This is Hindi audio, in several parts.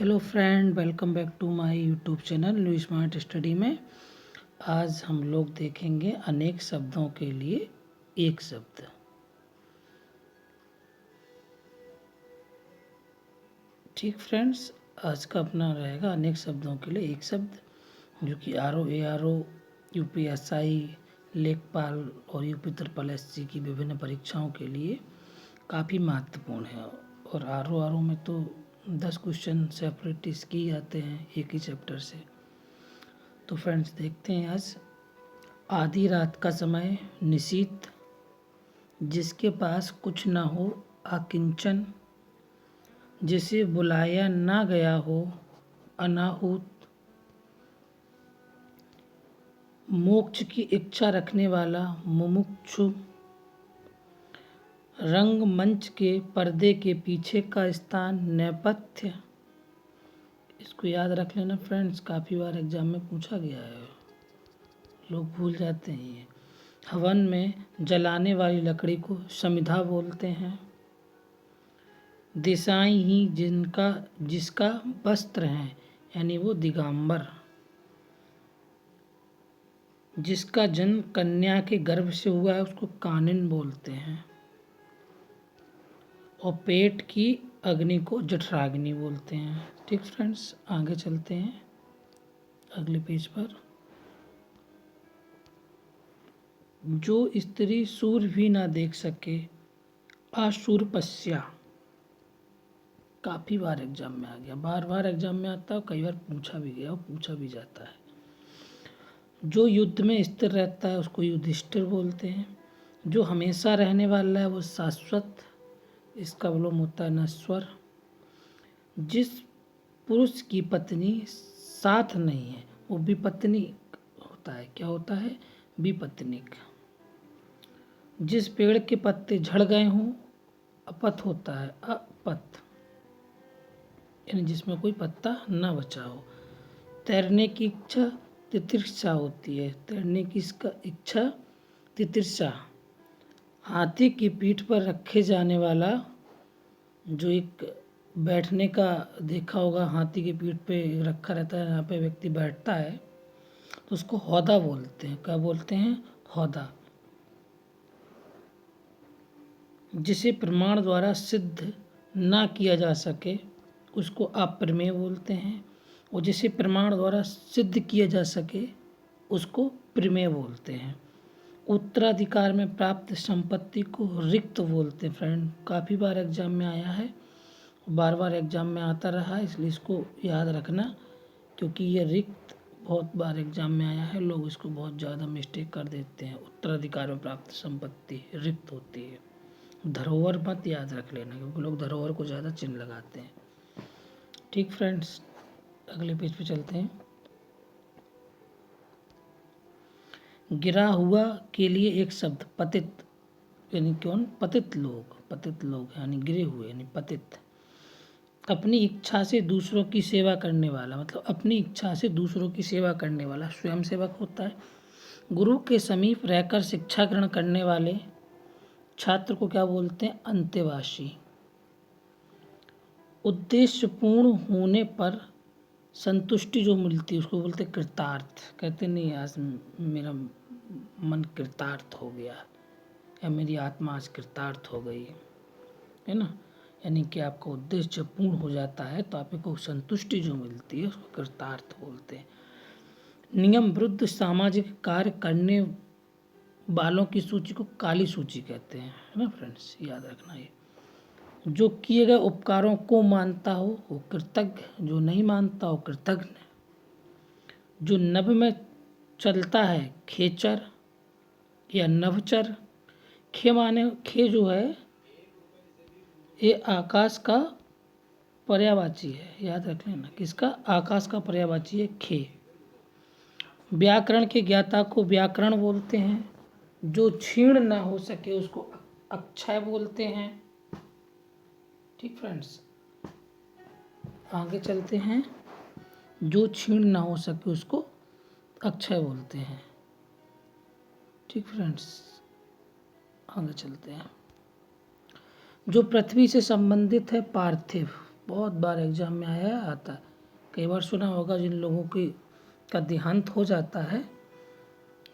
Hello friend, welcome back to my YouTube channel new smart study में। आज हम लोग देखेंगे अनेक शब्दों के लिए एक शब्द। ठीक फ्रेंड्स, आज का अपना रहेगा अनेक शब्दों के लिए एक शब्द, जो कि RO, ARO, UPSI, लेखपाल और यूपी ट्रिपल SC की विभिन्न परीक्षाओं के लिए काफ़ी महत्वपूर्ण है। और RO में तो 10 क्वेश्चन सेपरेट इसके ही आते हैं एक ही चैप्टर से। तो फ्रेंड्स देखते हैं आज। आधी रात का समय, निशीथ, जिसके पास कुछ ना हो, अकिंचन, जिसे बुलाया ना गया हो, अनाहूत, मोक्ष की इच्छा रखने वाला, मुमुक्षु, रंगमंच के पर्दे के पीछे का स्थान, नेपथ्य। इसको याद रख लेना फ्रेंड्स, काफ़ी बार एग्जाम में पूछा गया है, लोग भूल जाते हैं ये। हवन में जलाने वाली लकड़ी को समिधा बोलते हैं। दिशाएं ही जिसका वस्त्र है, यानी वो दिगंबर। जिसका जन्म कन्या के गर्भ से हुआ है, उसको कानिन बोलते हैं। और पेट की अग्नि को जठराग्नि बोलते हैं। ठीक फ्रेंड्स, आगे चलते हैं अगले पेज पर। जो स्त्री सूर्य भी ना देख सके, अशूरपस्या। काफ़ी बार एग्जाम में आ गया, बार बार एग्जाम में आता है, कई बार पूछा भी गया और पूछा भी जाता है। जो युद्ध में स्थिर रहता है, उसको युधिष्ठिर बोलते हैं। जो हमेशा रहने वाला है, वो शाश्वत, इसका विलोम होता है नश्वर। जिस पुरुष की पत्नी साथ नहीं है, वो विपत्नी होता है। क्या होता है? विपत्निक। जिस पेड़ के पत्ते झड़ गए हों, अपत होता है, अपत, यानी जिसमें कोई पत्ता ना बचा हो। तैरने की इच्छा तितिर्षा होती है। तैरने की इसका इच्छा तितिर्षा। हाथी की पीठ पर रखे जाने वाला, जो एक बैठने का देखा होगा, हाथी की पीठ पे रखा रहता है, यहाँ पे व्यक्ति बैठता है, तो उसको हौदा बोलते हैं। क्या बोलते हैं? हौदा। जिसे प्रमाण द्वारा सिद्ध ना किया जा सके, उसको अप्रमेय बोलते हैं। और जिसे प्रमाण द्वारा सिद्ध किया जा सके, उसको प्रमेय बोलते हैं। उत्तराधिकार में प्राप्त संपत्ति को रिक्त बोलते हैं। फ्रेंड, काफ़ी बार एग्जाम में आया है, बार बार एग्जाम में आता रहा है, इसलिए इसको याद रखना, क्योंकि ये रिक्त बहुत बार एग्जाम में आया है। लोग इसको बहुत ज़्यादा मिस्टेक कर देते हैं। उत्तराधिकार में प्राप्त संपत्ति रिक्त होती है। धरोहर मत याद रख लेना, क्योंकि लोग धरोहर को ज़्यादा चिन्ह लगाते हैं। ठीक फ्रेंड्स, अगले पेज पे चलते हैं। गिरा हुआ के लिए एक शब्द, पतित, यानी कौन? पतित लोग। पतित लोग यानी गिरे हुए, यानी पतित। अपनी इच्छा से दूसरों की सेवा करने वाला, मतलब अपनी इच्छा से दूसरों की सेवा करने वाला स्वयं सेवक होता है। गुरु के समीप रहकर शिक्षा ग्रहण करने वाले छात्र को क्या बोलते हैं? अंतेवासी। उद्देश्य पूर्ण होने पर संतुष्टि जो मिलती है, उसको बोलते हैं कृतार्थ। कहते नहीं, आज मेरा मन कृतार्थ हो गया, या मेरी आत्मा आज कृतार्थ हो गई, है ना। यानी कि आपका उद्देश्य जब पूर्ण हो जाता है, तो आपको संतुष्टि जो मिलती है, उसको कृतार्थ बोलते हैं। नियम विरुद्ध सामाजिक कार्य करने वालों की सूची को काली सूची कहते हैं, है ना फ्रेंड्स, याद रखना ये। जो किए गए उपकारों को मानता हो, वो कृतज्ञ। जो नहीं मानता हो, कृतज्ञ। जो नभ में चलता है, खेचर या नभचर। खे जो है, ये आकाश का पर्यायवाची है, याद रख लेना। किसका? आकाश का पर्यायवाची है खे। व्याकरण के ज्ञाता को व्याकरण बोलते हैं। जो क्षीण ना हो सके, उसको अक्षय बोलते हैं। ठीक फ्रेंड्स, आगे चलते हैं। जो क्षीण ना हो सके, उसको अक्षय बोलते हैं। ठीक फ्रेंड्स, आगे चलते हैं। जो पृथ्वी से संबंधित है, पार्थिव। बहुत बार एग्जाम में आया आता है। कई बार सुना होगा जिन लोगों की का देहांत हो जाता है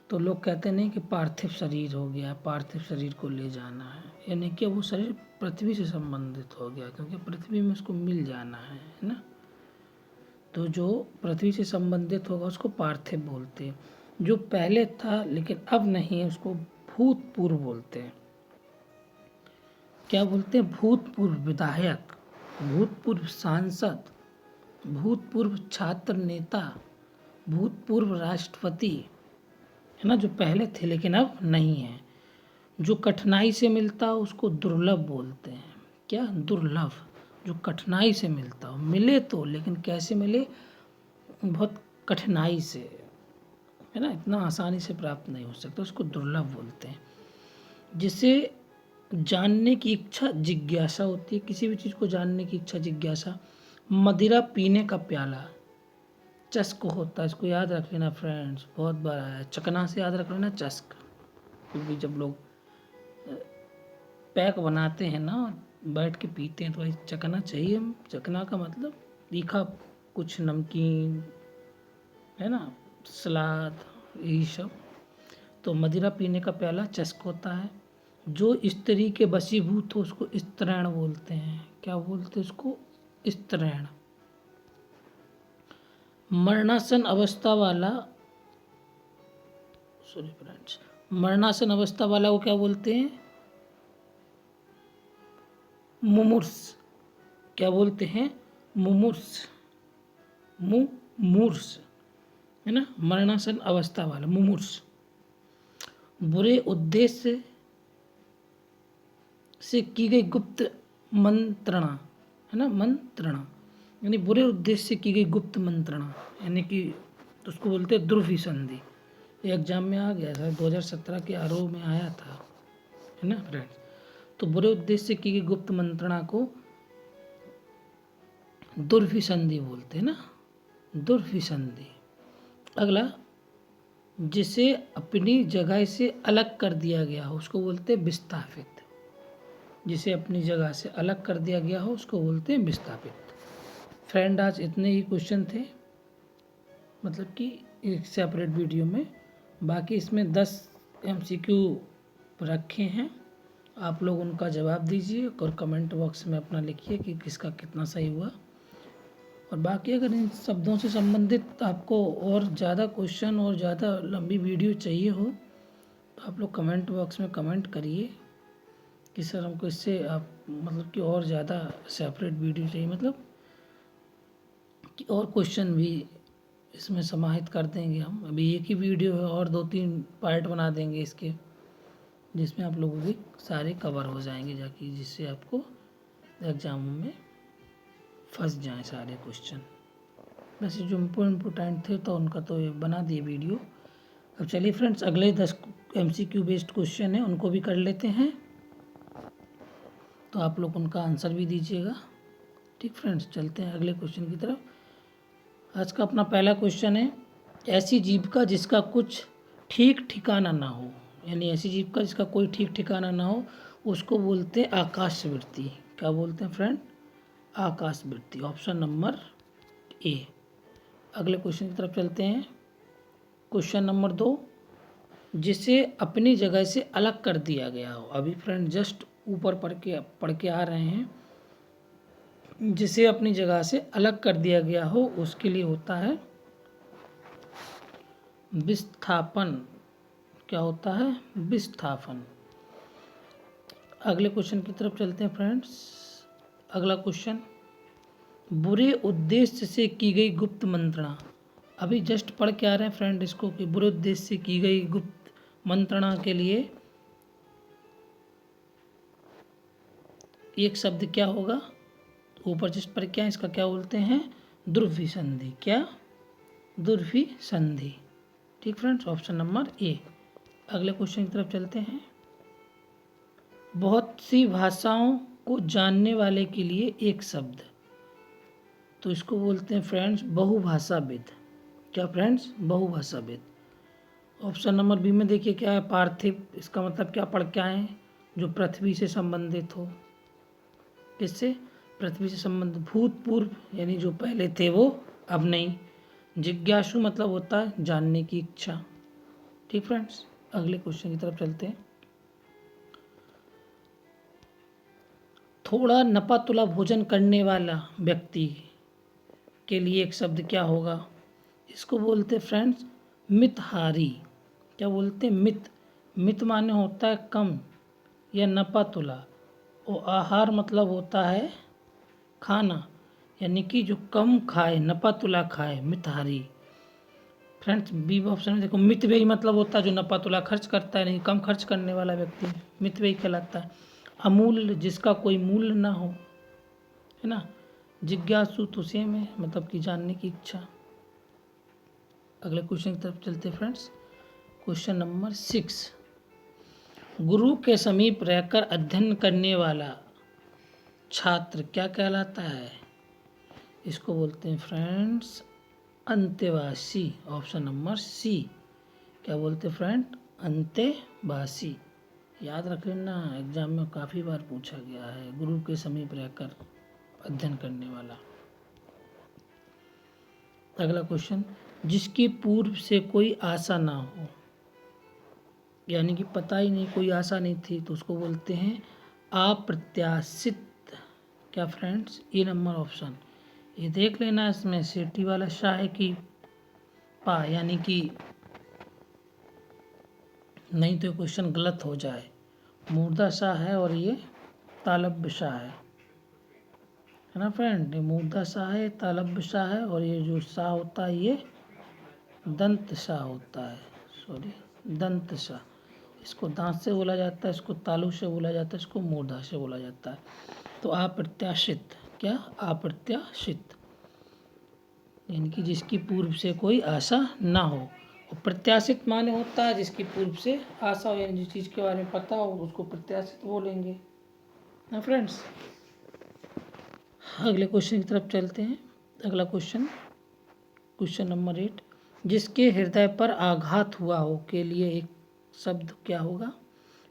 तो लोग कहते नहीं कि पार्थिव शरीर हो गया, पार्थिव शरीर को ले जाना है, यानी कि वो शरीर पृथ्वी से संबंधित हो गया क्योंकि पृथ्वी में उसको मिल जाना है ना। तो जो पृथ्वी से संबंधित होगा उसको पार्थिव बोलते हैं। जो पहले था लेकिन अब नहीं है उसको भूतपूर्व बोलते हैं। क्या बोलते हैं? भूतपूर्व विधायक, भूतपूर्व सांसद, भूतपूर्व छात्र नेता, भूतपूर्व राष्ट्रपति, है ना, जो पहले थे लेकिन अब नहीं है। जो कठिनाई से मिलता हो उसको दुर्लभ बोलते हैं। क्या? दुर्लभ। जो कठिनाई से मिलता हो, मिले तो लेकिन कैसे मिले? बहुत कठिनाई से, है ना, इतना आसानी से प्राप्त नहीं हो सकता, उसको दुर्लभ बोलते हैं। जिसे जानने की इच्छा, जिज्ञासा होती है, किसी भी चीज़ को जानने की इच्छा, जिज्ञासा। मदिरा पीने का प्याला, चस्क होता है, इसको याद रख लेना फ्रेंड्स, बहुत बार आया है। चकना से याद रख लेना चस्क, क्योंकि जब लोग पैक बनाते हैं ना, बैठ के पीते हैं तो भाई चकना चाहिए। चकना का मतलब तीखा कुछ, नमकीन, है ना, सलाद, यही सब। तो मदिरा पीने का प्याला चस्क होता है। जो स्त्री के वशीभूत हो उसको स्त्रैण बोलते हैं। क्या बोलते हैं उसको? स्त्रैण। मरणासन अवस्था वाला, सॉरी फ्रेंड्स, मरणासन अवस्था वाला को क्या बोलते हैं? मुमूर्ष। क्या बोलते हैं? मुमूर्ष, मुमूर्ष, है ना, मरणासन अवस्था वाला मुमूर्ष। बुरे उद्देश्य से की गई गुप्त मंत्रणा, है ना, मंत्रणा, यानी बुरे उद्देश्य से की गई गुप्त मंत्रणा, यानी कि तो उसको बोलते हैं द्रुवी संधि। ये एग्जाम में आ गया था, 2017 के आरओ में आया था, है ना फ्रेंड्स। तो बुरे उद्देश्य से की गई गुप्त मंत्रणा को दुर्विसंधि बोलते हैं ना, दुर्विसंधि। अगला, जिसे अपनी जगह से अलग कर दिया गया हो उसको बोलते हैं विस्थापित। जिसे अपनी जगह से अलग कर दिया गया हो उसको बोलते हैं विस्थापित। फ्रेंड आज इतने ही क्वेश्चन थे, मतलब कि एक सेपरेट वीडियो में। बाकी इसमें 10 MCQ रखे हैं, आप लोग उनका जवाब दीजिए और कमेंट बॉक्स में अपना लिखिए कि किसका कितना सही हुआ। और बाकी अगर इन शब्दों से संबंधित आपको और ज़्यादा क्वेश्चन और ज़्यादा लंबी वीडियो चाहिए हो तो आप लोग कमेंट बॉक्स में कमेंट करिए कि सर हमको इससे आप मतलब कि और ज़्यादा सेपरेट वीडियो चाहिए, मतलब कि और क्वेश्चन भी इसमें समाहित कर देंगे हम। अभी एक ही वीडियो है और 2-3 पार्ट बना देंगे इसके, जिसमें आप लोगों के सारे कवर हो जाएंगे जाके, जिससे आपको एग्जामों में फंस जाएं सारे क्वेश्चन। वैसे जो इम्पोर्टेंट थे तो उनका तो ये बना दिए वीडियो। अब चलिए फ्रेंड्स, अगले 10 MCQ बेस्ड क्वेश्चन है उनको भी कर लेते हैं, तो आप लोग उनका आंसर भी दीजिएगा। ठीक फ्रेंड्स, चलते हैं अगले क्वेश्चन की तरफ। आज का अपना पहला क्वेश्चन है, ऐसी जीविका जिसका कुछ ठीक ठिकाना ना हो, यानी ऐसी जीविका जिसका कोई ठीक ठिकाना ना हो उसको बोलते हैं आकाशवृत्ति। क्या बोलते हैं फ्रेंड? आकाशवृत्ति। Option number A. अगले क्वेश्चन की तरफ चलते हैं। क्वेश्चन नंबर 2, जिसे अपनी जगह से अलग कर दिया गया हो। अभी फ्रेंड जस्ट ऊपर पढ़ के आ रहे हैं, जिसे अपनी जगह से अलग कर दिया गया हो उसके लिए होता है विस्थापन। क्या होता है? विस्थापन। अगले क्वेश्चन की तरफ चलते हैं फ्रेंड्स। अगला क्वेश्चन, बुरे उद्देश्य से की गई गुप्त मंत्रणा। अभी जस्ट पढ़ के आ रहे हैं फ्रेंड इसको कि बुरे उद्देश्य से की गई गुप्त मंत्रणा के लिए एक शब्द क्या होगा? ऊपर जस्ट पर क्या, इसका क्या बोलते हैं? द्रुवी संधि। क्या? द्रुवी संधि। ठीक फ्रेंड्स, ऑप्शन नंबर ए। अगले क्वेश्चन की तरफ चलते हैं। बहुत सी भाषाओं को जानने वाले के लिए एक शब्द, तो इसको बोलते हैं फ्रेंड्स बहुभाषाविद। क्या फ्रेंड्स? बहुभाषाविद। ऑप्शन नंबर बी में देखिए क्या है, पार्थिव। इसका मतलब क्या पढ़ के आए हैं? जो पृथ्वी से संबंधित हो। किससे? पृथ्वी से संबंध भूतपूर्व यानी जो पहले थे वो अब नहीं। जिज्ञासु मतलब होता है जानने की इच्छा। ठीक फ्रेंड्स, अगले क्वेश्चन की तरफ चलते हैं। थोड़ा नपा तुला भोजन करने वाला व्यक्ति के लिए एक शब्द क्या होगा? इसको बोलते फ्रेंड्स मितहारी। क्या बोलते? मित। मित माने होता है कम या नपा तुला, और आहार मतलब होता है खाना, यानी कि जो कम खाए, नपा तुला खाए, मितहारी। फ्रेंड्स बी ऑप्शन में देखो, मितव्ययी मतलब होता है जो नपा तुला खर्च करता है, नहीं कम खर्च करने वाला व्यक्ति मितव्ययी कहलाता है। अमूल्य जिसका कोई मूल्य ना हो, है ना। जिज्ञासु तो सेम है, मतलब कि जानने की इच्छा। अगले क्वेश्चन की तरफ चलते हैं फ्रेंड्स। क्वेश्चन नंबर 6, गुरु के समीप रहकर अध्ययन करने वाला छात्र क्या कहलाता है? इसको बोलते हैं फ्रेंड्स अंतेवासी। Option number C. क्या बोलते हैं फ्रेंड? अंतेवासी। याद रख लेना, एग्जाम में काफ़ी बार पूछा गया है, गुरु के समीप रहकर अध्ययन करने वाला। अगला क्वेश्चन, जिसकी पूर्व से कोई आशा ना हो, यानी कि पता ही नहीं, कोई आशा नहीं थी, तो उसको बोलते हैं अप्रत्याशित। क्या फ्रेंड्स? ए नंबर ऑप्शन। ये देख लेना, इसमें सेठी वाला शाह है कि पा, यानी कि नहीं तो क्वेश्चन गलत हो जाए। मूर्धा शाह है और ये तालब्य शाह है ना फ्रेंड। ये मूर्धा शाह है, तालब्य शाह है, और ये जो शाह होता है ये दंत शाह होता है। सॉरी, दंत शाह। इसको दांत से बोला जाता है, इसको तालु से बोला जाता है, इसको मूर्धा से बोला जाता है। तो अप्रत्याशित, क्या? अप्रत्याशित यानी कि जिसकी पूर्व से कोई आशा ना हो, और प्रत्याशित माने होता है जिसकी पूर्व से आशा हो, यानी जिस चीज़ के बारे में पता हो उसको प्रत्याशित बोलेंगे ना फ्रेंड्स। अगले क्वेश्चन की तरफ चलते हैं। अगला क्वेश्चन, क्वेश्चन नंबर 8, जिसके हृदय पर आघात हुआ हो के लिए एक शब्द क्या होगा?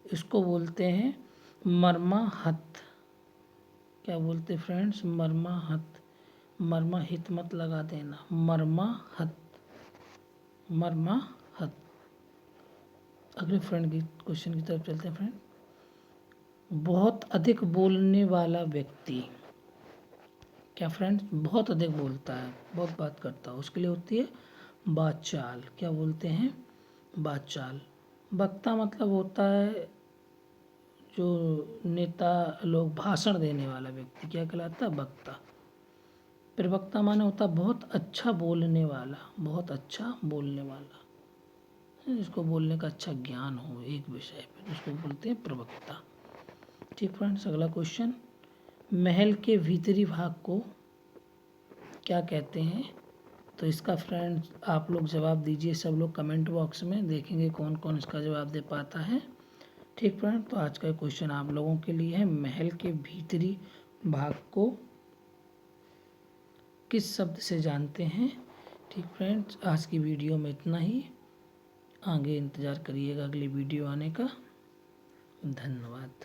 इसको बोलते हैं मर्माहत। क्या बोलते फ्रेंड्स? मर्माहत। मर्माहित मत लगा देना, मर्माहत, मर्माहत। अगले फ्रेंड की क्वेश्चन की तरफ चलते हैं फ्रेंड। बहुत अधिक बोलने वाला व्यक्ति, क्या फ्रेंड्स? बहुत अधिक बोलता है, बहुत बात करता है, उसके लिए होती है वाचाल। क्या बोलते हैं? वाचाल। वक्ता मतलब होता है जो नेता लोग भाषण देने वाला व्यक्ति, क्या कहलाता है? वक्ता। प्रवक्ता माने होता है बहुत अच्छा बोलने वाला, बहुत अच्छा बोलने वाला, जिसको बोलने का अच्छा ज्ञान हो एक विषय पे, उसको बोलते हैं प्रवक्ता। ठीक फ्रेंड्स, अगला क्वेश्चन, महल के भीतरी भाग को क्या कहते हैं? तो इसका फ्रेंड्स आप लोग जवाब दीजिए, सब लोग कमेंट बॉक्स में, देखेंगे कौन कौन इसका जवाब दे पाता है। ठीक फ्रेंड, तो आज का क्वेश्चन आप लोगों के लिए है, महल के भीतरी भाग को किस शब्द से जानते हैं? ठीक फ्रेंड्स, आज की वीडियो में इतना ही। आगे इंतज़ार करिएगा अगली वीडियो आने का। धन्यवाद।